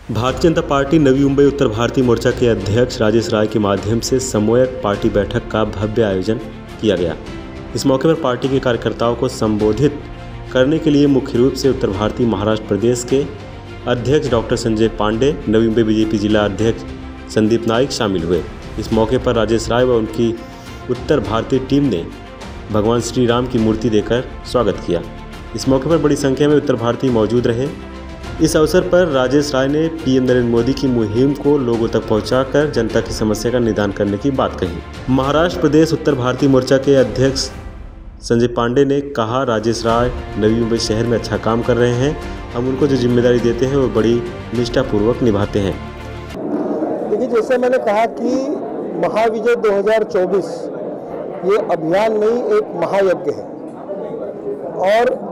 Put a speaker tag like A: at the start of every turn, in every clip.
A: Bharatiya Janata party Navi Mumbai उत्तर भारतीय मोर्चा के अध्यक्ष राजेश राय के माध्यम से समन्वयक पार्टी बैठक का भव्य आयोजन किया गया। इस मौके पर पार्टी के कार्यकर्ताओं को संबोधित करने के लिए मुख्य रूप से उत्तर भारतीय महाराष्ट्र प्रदेश के अध्यक्ष डॉक्टर संजय पांडे, नवी मुंबई बीजेपी जिला अध्यक्ष संदीप नाइक शामिल हुए। इस मौके पर राजेश राय व उनकी उत्तर भारतीय टीम ने भगवान श्री राम की मूर्ति देकर स्वागत किया। इस मौके पर बड़ी संख्या में उत्तर भारतीय मौजूद रहे। इस अवसर पर राजेश राय ने पीएम नरेंद्र मोदी की मुहिम को लोगों तक पहुंचाकर जनता की समस्या का निदान करने की बात कही। महाराष्ट्र प्रदेश उत्तर भारतीय मोर्चा के अध्यक्ष संजय पांडे ने कहा, राजेश राय नवी मुंबई शहर में अच्छा काम कर रहे हैं। हम उनको जो जिम्मेदारी देते हैं वो बड़ी निष्ठापूर्वक निभाते हैं।
B: देखिए, जैसे मैंने कहा कि महाविजय 2024 ये अभियान नहीं, एक महायज्ञ है। और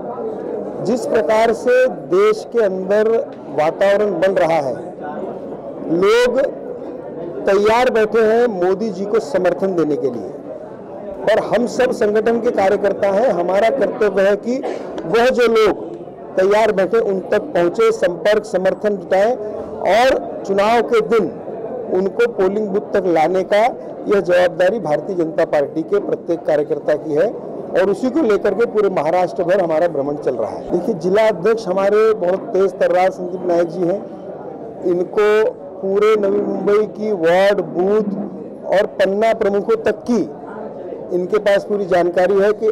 B: जिस प्रकार से देश के अंदर वातावरण बन रहा है, लोग तैयार बैठे हैं मोदी जी को समर्थन देने के लिए। और हम सब संगठन के कार्यकर्ता हैं, हमारा कर्तव्य है कि वह जो लोग तैयार बैठे उन तक पहुंचे, संपर्क समर्थन जुटाएं और चुनाव के दिन उनको पोलिंग बूथ तक लाने का यह जवाबदारी भारतीय जनता पार्टी के प्रत्येक कार्यकर्ता की है। और उसी को लेकर के पूरे महाराष्ट्र भर हमारा भ्रमण चल रहा है। देखिए, जिला अध्यक्ष हमारे बहुत तेज तर्रार संदीप नाइक जी हैं। इनको पूरे नवी मुंबई की वार्ड, बूथ और पन्ना प्रमुखों तक की इनके पास पूरी जानकारी है कि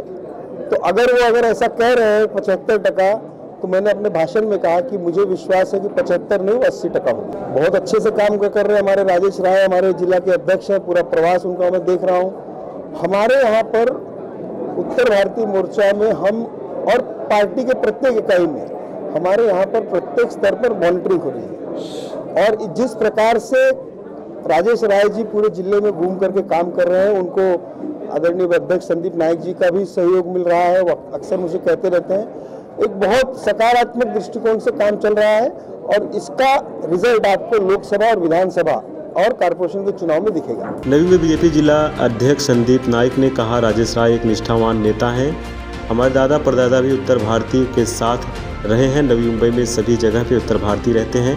B: तो अगर ऐसा कह रहे हैं 75%, तो मैंने अपने भाषण में कहा कि मुझे विश्वास है कि 75 नहीं, 80% होगा। बहुत अच्छे से काम कर रहे हैं हमारे राजेश राय, हमारे जिला के अध्यक्ष हैं। पूरा प्रवास उनका मैं देख रहा हूँ। हमारे यहाँ पर उत्तर भारतीय मोर्चा में हम और पार्टी के प्रत्येक इकाई में हमारे यहाँ पर प्रत्येक स्तर पर मॉनिटरिंग हो रही है। और जिस प्रकार से राजेश राय जी पूरे जिले में घूम करके काम कर रहे हैं, उनको आदरणीय अध्यक्ष संदीप नाइक जी का भी सहयोग मिल रहा है। वो अक्सर मुझे कहते रहते हैं। एक बहुत सकारात्मक दृष्टिकोण से काम चल रहा है और इसका रिजल्ट आपको लोकसभा और विधानसभा और कारपोरेशन के चुनाव में दिखेगा।
A: नवी मुंबई बीजेपी जिला अध्यक्ष संदीप नाइक ने कहा, राजेश राय एक निष्ठावान नेता हैं। हमारे दादा परदादा भी उत्तर भारतीय के साथ रहे हैं। नवी मुंबई में सभी जगह पे उत्तर भारतीय रहते हैं।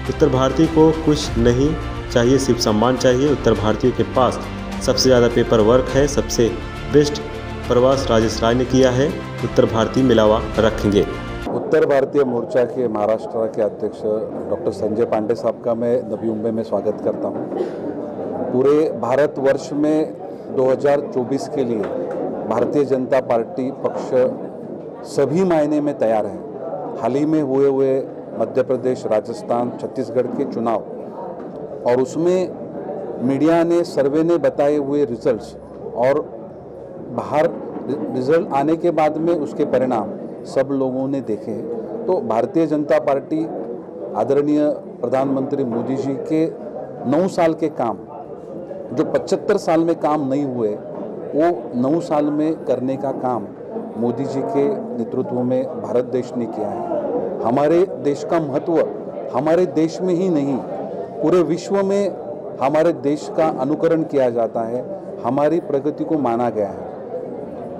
A: उत्तर भारतीय को कुछ नहीं चाहिए, सिर्फ सम्मान चाहिए। उत्तर भारतीय के पास सबसे ज़्यादा पेपर वर्क है। सबसे बेस्ट प्रवास राजेश राय ने किया है। उत्तर भारतीय मिलावा रखेंगे।
C: उत्तर भारतीय मोर्चा के महाराष्ट्र के अध्यक्ष डॉक्टर संजय पांडे साहब का मैं नवी मुंबई में स्वागत करता हूं। पूरे भारतवर्ष में 2024 के लिए भारतीय जनता पार्टी पक्ष सभी मायने में तैयार है। हाल ही में हुए मध्य प्रदेश, राजस्थान, छत्तीसगढ़ के चुनाव और उसमें मीडिया ने, सर्वे ने बताए हुए रिजल्ट्स और बाहर रिजल्ट आने के बाद में उसके परिणाम सब लोगों ने देखे हैं। तो भारतीय जनता पार्टी आदरणीय प्रधानमंत्री मोदी जी के 9 साल के काम, जो 75 साल में काम नहीं हुए, वो 9 साल में करने का काम मोदी जी के नेतृत्व में भारत देश ने किया है। हमारे देश का महत्व हमारे देश में ही नहीं, पूरे विश्व में हमारे देश का अनुकरण किया जाता है। हमारी प्रगति को माना गया है।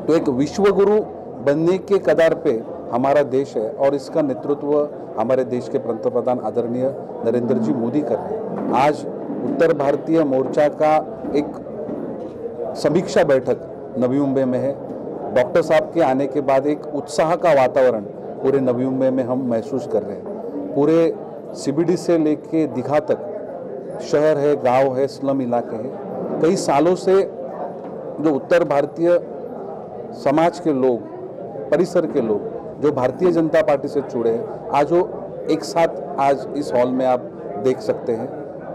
C: तो एक विश्व गुरु बनने के कगार पे हमारा देश है और इसका नेतृत्व हमारे देश के पंतप्रधान आदरणीय नरेंद्र जी मोदी कर रहे हैं। आज उत्तर भारतीय मोर्चा का एक समीक्षा बैठक नवी मुंबई में है। डॉक्टर साहब के आने के बाद एक उत्साह का वातावरण पूरे नवी मुंबई में हम महसूस कर रहे हैं। पूरे सीबीडी से लेके दीघा तक शहर है, गांव है, स्लम इलाके हैं। कई सालों से जो उत्तर भारतीय समाज के लोग, परिसर के लोग जो भारतीय जनता पार्टी से जुड़े हैं, आज वो एक साथ आज इस हॉल में आप देख सकते हैं।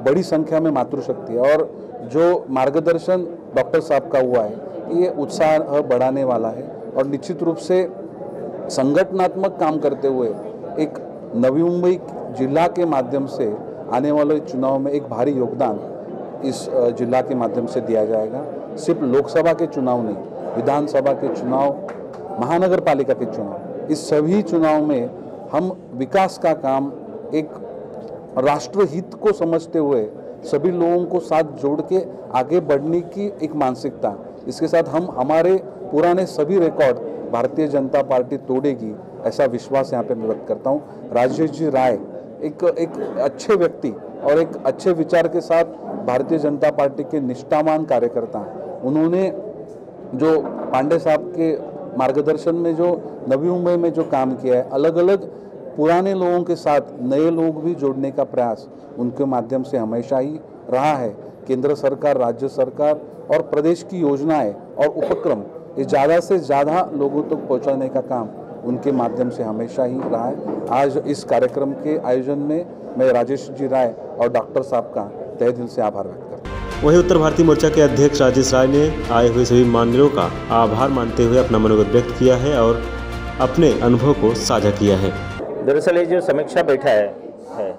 C: बड़ी संख्या में मातृशक्ति है और जो मार्गदर्शन डॉक्टर साहब का हुआ है, ये उत्साह बढ़ाने वाला है। और निश्चित रूप से संगठनात्मक काम करते हुए एक नवी मुंबई जिला के माध्यम से आने वाले चुनाव में एक भारी योगदान इस जिला के माध्यम से दिया जाएगा। सिर्फ लोकसभा के चुनाव नहीं, विधानसभा के चुनाव, महानगर पालिका के चुनाव, इस सभी चुनाव में हम विकास का काम एक राष्ट्रहित को समझते हुए सभी लोगों को साथ जोड़ के आगे बढ़ने की एक मानसिकता, इसके साथ हम हमारे पुराने सभी रिकॉर्ड भारतीय जनता पार्टी तोड़ेगी, ऐसा विश्वास यहाँ पे मैं व्यक्त करता हूँ। राजेश जी राय एक अच्छे व्यक्ति और एक अच्छे विचार के साथ भारतीय जनता पार्टी के निष्ठावान कार्यकर्ता हैं। उन्होंने जो पांडे साहब के मार्गदर्शन में जो नवी मुंबई में जो काम किया है, अलग अलग पुराने लोगों के साथ नए लोग भी जोड़ने का प्रयास उनके माध्यम से हमेशा ही रहा है। केंद्र सरकार, राज्य सरकार और प्रदेश की योजनाएं और उपक्रम ये ज़्यादा से ज़्यादा लोगों तक पहुंचाने का काम उनके माध्यम से हमेशा ही रहा है। आज इस कार्यक्रम के आयोजन में मैं राजेश जी राय और डॉक्टर साहब का तहे दिल से आभार व्यक्त करता हूँ।
A: वहीं उत्तर भारतीय मोर्चा के अध्यक्ष राजेश राय ने आए हुए सभी मान्यवरों का आभार मानते हुए अपना मनोगत व्यक्त किया है और अपने अनुभव को साझा किया है।
D: दरअसल ये जो समीक्षा बैठा है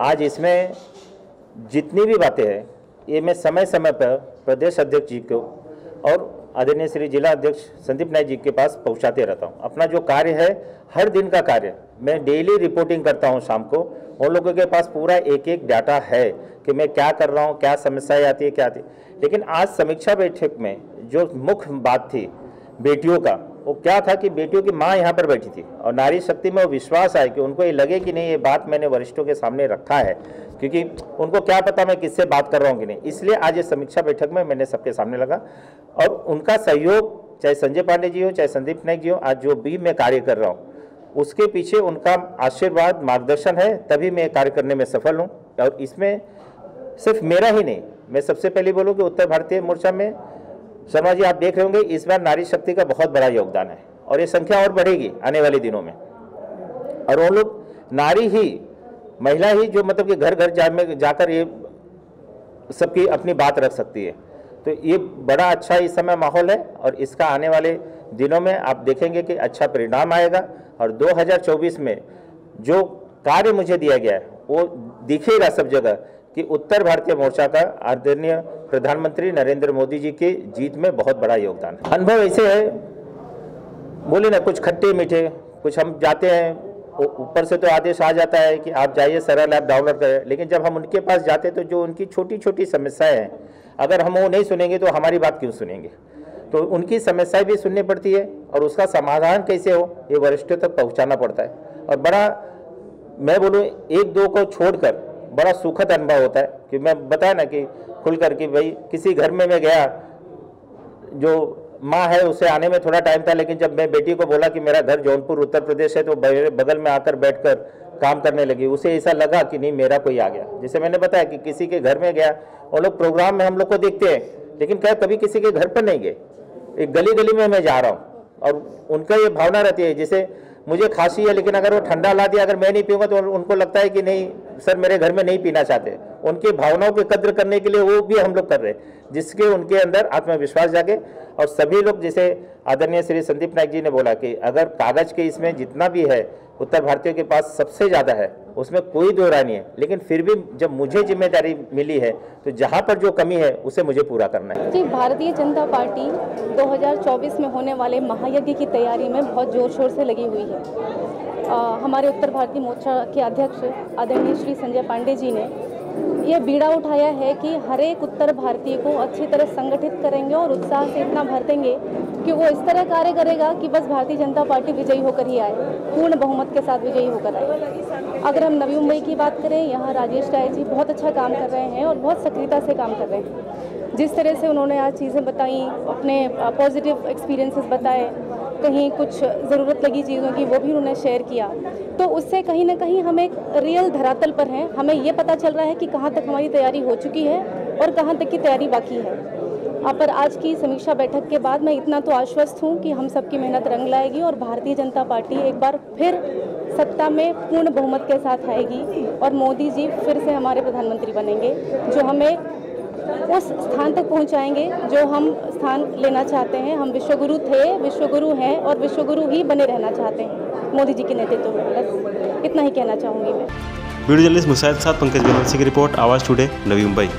D: आज इसमें जितनी भी बातें हैं ये मैं समय समय पर प्रदेश अध्यक्ष जी को और आदरणीय श्री जिला अध्यक्ष संदीप नाइक जी के पास पहुंचाते रहता हूं। अपना जो कार्य है, हर दिन का कार्य मैं डेली रिपोर्टिंग करता हूं शाम को। उन लोगों के पास पूरा एक एक डाटा है कि मैं क्या कर रहा हूं, क्या समस्याएं आती है, क्या आती है। लेकिन आज समीक्षा बैठक में जो मुख्य बात थी बेटियों का, वो क्या था कि बेटियों की माँ यहाँ पर बैठी थी और नारी शक्ति में वो विश्वास आए कि उनको ये लगे कि नहीं ये बात मैंने वरिष्ठों के सामने रखा है, क्योंकि उनको क्या पता मैं किससे बात कर रहा हूँ कि नहीं। इसलिए आज ये समीक्षा बैठक में मैंने सबके सामने लगा और उनका सहयोग, चाहे संजय पांडे जी हो चाहे संदीप नाइक जी हो, आज जो भी मैं कार्य कर रहा हूँ उसके पीछे उनका आशीर्वाद, मार्गदर्शन है, तभी मैं कार्य करने में सफल हूँ। और इसमें सिर्फ मेरा ही नहीं, मैं सबसे पहले बोलूँ कि उत्तर भारतीय मोर्चा में शर्मा जी आप देख रहे होंगे इस बार नारी शक्ति का बहुत बड़ा योगदान है और ये संख्या और बढ़ेगी आने वाले दिनों में। और वो लोग नारी ही, महिला ही जो मतलब कि घर घर जाकर ये सबकी अपनी बात रख सकती है। तो ये बड़ा अच्छा इस समय माहौल है और इसका आने वाले दिनों में आप देखेंगे कि अच्छा परिणाम आएगा। और 2024 में जो कार्य मुझे दिया गया है वो दिखेगा सब जगह कि उत्तर भारतीय मोर्चा का आदरणीय प्रधानमंत्री नरेंद्र मोदी जी की जीत में बहुत बड़ा योगदान है। अनुभव ऐसे है, बोले ना, कुछ खट्टे मीठे, कुछ हम जाते हैं ऊपर से तो आदेश आ जाता है कि आप जाइए सरल ऐप डाउनलोड करें, लेकिन जब हम उनके पास जाते हैं तो जो उनकी छोटी छोटी समस्याएं हैं, अगर हम वो नहीं सुनेंगे तो हमारी बात क्यों सुनेंगे। तो उनकी समस्याएं भी सुननी पड़ती है और उसका समाधान कैसे हो ये वरिष्ठों तक पहुंचाना पड़ता है। और बड़ा मैं बोलूँ एक दो को छोड़कर बड़ा सुखद अनुभव होता है कि मैं बताया ना कि खुलकर कि भाई किसी घर में मैं गया, जो माँ है उसे आने में थोड़ा टाइम था, लेकिन जब मैं बेटी को बोला कि मेरा घर जौनपुर उत्तर प्रदेश है तो बगल में आकर बैठकर काम करने लगी। उसे ऐसा लगा कि नहीं मेरा कोई आ गया। जैसे मैंने बताया कि किसी के घर में गया, वो लोग प्रोग्राम में हम लोग को देखते हैं लेकिन क्या कभी किसी के घर पर नहीं गए, एक गली गली में मैं जा रहा हूँ और उनका ये भावना रहती है जैसे मुझे खांसी है लेकिन अगर वो ठंडा ला दिया अगर मैं नहीं पीऊँगा तो उनको लगता है कि नहीं सर मेरे घर में नहीं पीना चाहते। उनके भावनाओं की कद्र करने के लिए वो भी हम लोग कर रहे हैं, जिसके उनके अंदर आत्मविश्वास जागे। और सभी लोग जैसे आदरणीय श्री संदीप नाइक जी ने बोला कि अगर कागज के इसमें जितना भी है उत्तर भारतीयों के पास सबसे ज़्यादा है, उसमें कोई दो राय नहीं है, लेकिन फिर भी जब मुझे जिम्मेदारी मिली है तो जहाँ पर जो कमी है उसे मुझे पूरा करना है।
E: जी, भारतीय जनता पार्टी 2024 में होने वाले महायज्ञ की तैयारी में बहुत जोर शोर से लगी हुई है। हमारे उत्तर भारतीय मोर्चा के अध्यक्ष आदरणीय श्री संजय पांडे जी ने यह बीड़ा उठाया है कि हर एक उत्तर भारतीय को अच्छी तरह संगठित करेंगे और उत्साह से इतना भर देंगे कि वो इस तरह कार्य करेगा कि बस भारतीय जनता पार्टी विजयी होकर ही आए, पूर्ण बहुमत के साथ विजयी होकर आए। अगर हम नवी मुंबई की बात करें, यहाँ राजेश राय जी बहुत अच्छा काम कर रहे हैं और बहुत सक्रियता से काम कर रहे हैं। जिस तरह से उन्होंने आज चीज़ें बताई, अपने पॉजिटिव एक्सपीरियंसेस बताए, कहीं कुछ ज़रूरत लगी चीज़ों की वो भी उन्होंने शेयर किया, तो उससे कहीं ना कहीं हम एक रियल धरातल पर हैं। हमें ये पता चल रहा है कि कहाँ तक हमारी तैयारी हो चुकी है और कहाँ तक की तैयारी बाकी है। पर आज की समीक्षा बैठक के बाद मैं इतना तो आश्वस्त हूँ कि हम सबकी मेहनत रंग लाएगी और भारतीय जनता पार्टी एक बार फिर सत्ता में पूर्ण बहुमत के साथ आएगी और मोदी जी फिर से हमारे प्रधानमंत्री बनेंगे, जो हमें उस स्थान तक पहुंचाएंगे जो हम स्थान लेना चाहते हैं। हम विश्वगुरु थे, विश्वगुरु हैं और विश्वगुरु ही बने रहना चाहते हैं मोदी जी के नेतृत्व में। बस इतना ही कहना चाहूँगी मैं।
A: वीडियो जर्नलिस्ट मुसाइद साथ पंकज बेनवासी की रिपोर्ट, आवाज़ टुडे, नवी मुंबई।